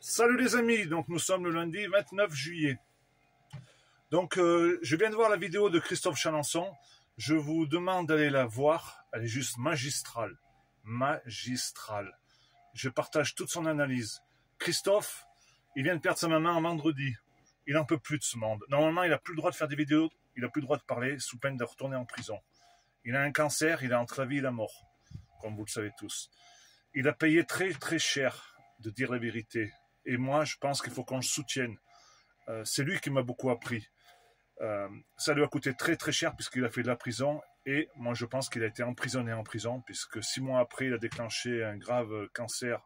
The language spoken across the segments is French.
Salut les amis, donc nous sommes le lundi 29 juillet. Donc je viens de voir la vidéo de Christophe Chalençon. Je vous demande d'aller la voir. Elle est juste magistrale. Magistrale. Je partage toute son analyse. Christophe, il vient de perdre sa maman un vendredi. Il n'en peut plus de ce monde. Normalement, il n'a plus le droit de faire des vidéos. Il n'a plus le droit de parler sous peine de retourner en prison. Il a un cancer, il est entre la vie et la mort. Comme vous le savez tous. Il a payé très très cher de dire la vérité. Et moi, je pense qu'il faut qu'on le soutienne. C'est lui qui m'a beaucoup appris. Ça lui a coûté très très cher puisqu'il a fait de la prison. Et moi, je pense qu'il a été emprisonné en prison puisque 6 mois après, il a déclenché un grave cancer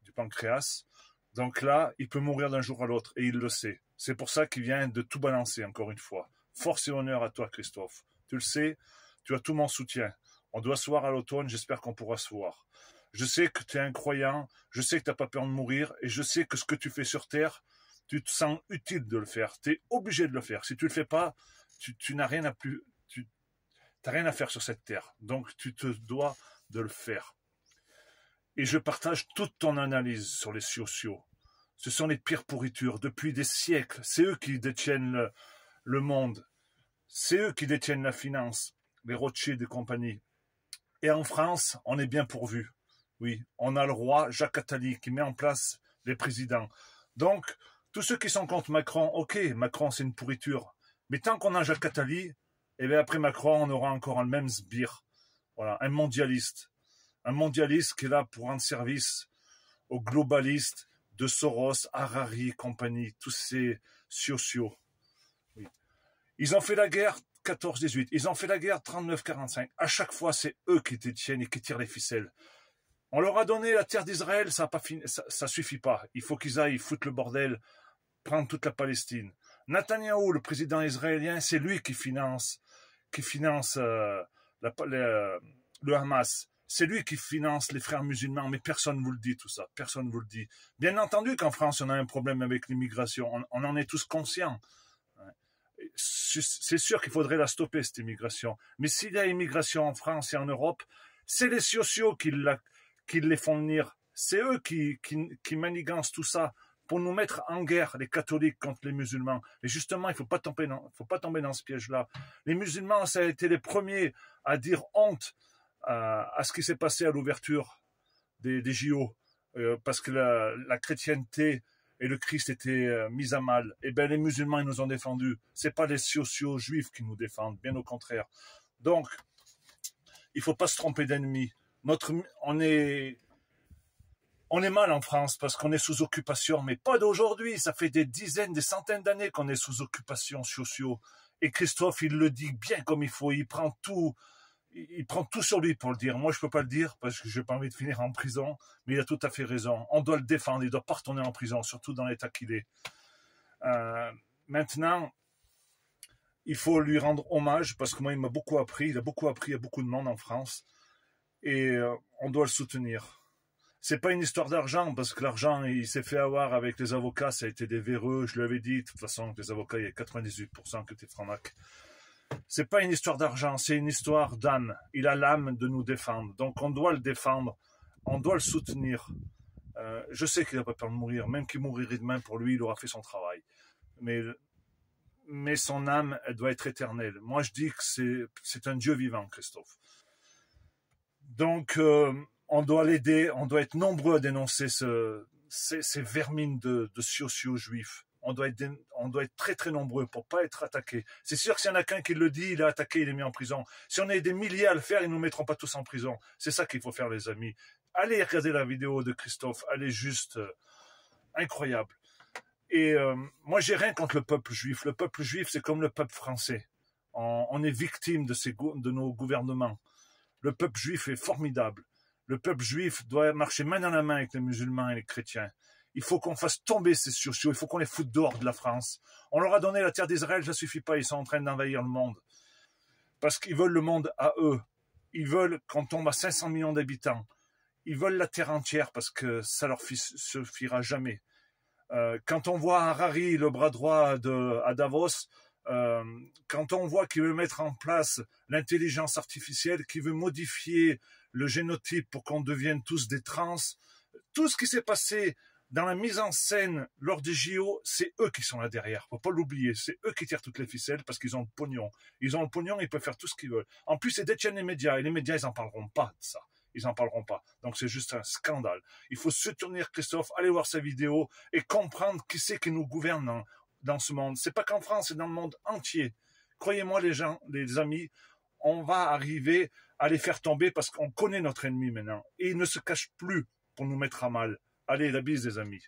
du pancréas. Donc là, il peut mourir d'un jour à l'autre et il le sait. C'est pour ça qu'il vient de tout balancer encore une fois. Force et honneur à toi, Christophe. Tu le sais, tu as tout mon soutien. On doit se voir à l'automne, j'espère qu'on pourra se voir. Je sais que tu es un croyant, je sais que tu n'as pas peur de mourir, et je sais que ce que tu fais sur Terre, tu te sens utile de le faire. Tu es obligé de le faire. Si tu le fais pas, tu n'as rien à plus, t'as rien à faire sur cette Terre. Donc tu te dois de le faire. Et je partage toute ton analyse sur les sociaux. Ce sont les pires pourritures depuis des siècles. C'est eux qui détiennent le monde. C'est eux qui détiennent la finance, les Rothschild et compagnie. Et en France, on est bien pourvu. Oui, on a le roi Jacques Attali qui met en place les présidents. Donc, tous ceux qui sont contre Macron, ok, Macron c'est une pourriture. Mais tant qu'on a Jacques Attali, et bien après Macron, on aura encore un même sbire. Voilà, un mondialiste. Un mondialiste qui est là pour rendre service aux globalistes de Soros, Harari et compagnie, tous ces sociaux. Oui. Ils ont fait la guerre 14-18, ils ont fait la guerre 39-45. À chaque fois, c'est eux qui détiennent et qui tirent les ficelles. On leur a donné la terre d'Israël, ça suffit pas. Il faut qu'ils aillent foutre le bordel, prendre toute la Palestine. Netanyahou, le président israélien, c'est lui qui finance le Hamas. C'est lui qui finance les frères musulmans, mais personne ne vous le dit tout ça. Personne ne vous le dit. Bien entendu qu'en France, on a un problème avec l'immigration. On en est tous conscients. C'est sûr qu'il faudrait la stopper, cette immigration. Mais s'il y a immigration en France et en Europe, c'est les sociaux qui les font venir. C'est eux qui manigancent tout ça pour nous mettre en guerre, les catholiques contre les musulmans. Et justement, il faut pas tomber dans ce piège-là. Les musulmans, ça a été les premiers à dire honte à ce qui s'est passé à l'ouverture des JO, parce que la chrétienté et le Christ étaient mis à mal. Et ben les musulmans, ils nous ont défendus. C'est pas les sociaux juifs qui nous défendent, bien au contraire. Donc, il faut pas se tromper d'ennemi. On est mal en France parce qu'on est sous occupation, mais pas d'aujourd'hui. Ça fait des dizaines, des centaines d'années qu'on est sous occupation sociaux. Et Christophe, il le dit bien comme il faut. Il prend tout sur lui pour le dire. Moi, je peux pas le dire parce que j'ai pas envie de finir en prison, mais il a tout à fait raison. On doit le défendre. Il doit pas retourner en prison, surtout dans l'état qu'il est. Maintenant, il faut lui rendre hommage parce que moi, il m'a beaucoup appris. Il a beaucoup appris à beaucoup de monde en France. Et on doit le soutenir. C'est pas une histoire d'argent, parce que l'argent, il s'est fait avoir avec les avocats, ça a été des véreux, je lui avais dit, de toute façon, que les avocats, il y a 98% que t'es franc-mac. C'est pas une histoire d'argent, c'est une histoire d'âme. Il a l'âme de nous défendre, donc on doit le défendre, on doit le soutenir. Je sais qu'il n'a pas peur de mourir, même qu'il mourirait demain pour lui, il aura fait son travail. Mais son âme, elle doit être éternelle. Moi, je dis que c'est un Dieu vivant, Christophe. Donc, on doit l'aider, on doit être nombreux à dénoncer ces vermines de sociaux juifs. On doit être très très nombreux pour pas être attaqués. C'est sûr que s'il y en a qu'un qui le dit, il est attaqué, il est mis en prison. Si on est des milliers à le faire, ils nous mettront pas tous en prison. C'est ça qu'il faut faire, les amis. Allez regarder la vidéo de Christophe, elle est juste incroyable. Et moi, j'ai rien contre le peuple juif. Le peuple juif, c'est comme le peuple français. On est victime de nos gouvernements. Le peuple juif est formidable. Le peuple juif doit marcher main dans la main avec les musulmans et les chrétiens. Il faut qu'on fasse tomber ces sociaux. Il faut qu'on les foute dehors de la France. On leur a donné la terre d'Israël, ça suffit pas. Ils sont en train d'envahir le monde. Parce qu'ils veulent le monde à eux. Ils veulent qu'on tombe à 500 millions d'habitants. Ils veulent la terre entière parce que ça leur suffira jamais. Quand on voit Harari, le bras droit à Davos, quand on voit qu'il veut mettre en place l'intelligence artificielle, qu'il veut modifier le génotype pour qu'on devienne tous des trans, tout ce qui s'est passé dans la mise en scène lors des JO, c'est eux qui sont là derrière. Faut pas l'oublier. C'est eux qui tirent toutes les ficelles parce qu'ils ont le pognon. Ils ont le pognon, ils peuvent faire tout ce qu'ils veulent. En plus, ils détiennent les médias et les médias, ils en parleront pas de ça. Ils en parleront pas. Donc c'est juste un scandale. Il faut soutenir Christophe, aller voir sa vidéo et comprendre qui c'est qui nous gouverne dans ce monde. C'est pas qu'en France, c'est dans le monde entier. Croyez-moi les gens, les amis, on va arriver à les faire tomber parce qu'on connaît notre ennemi maintenant. Et il ne se cache plus pour nous mettre à mal. Allez, la bise, les amis.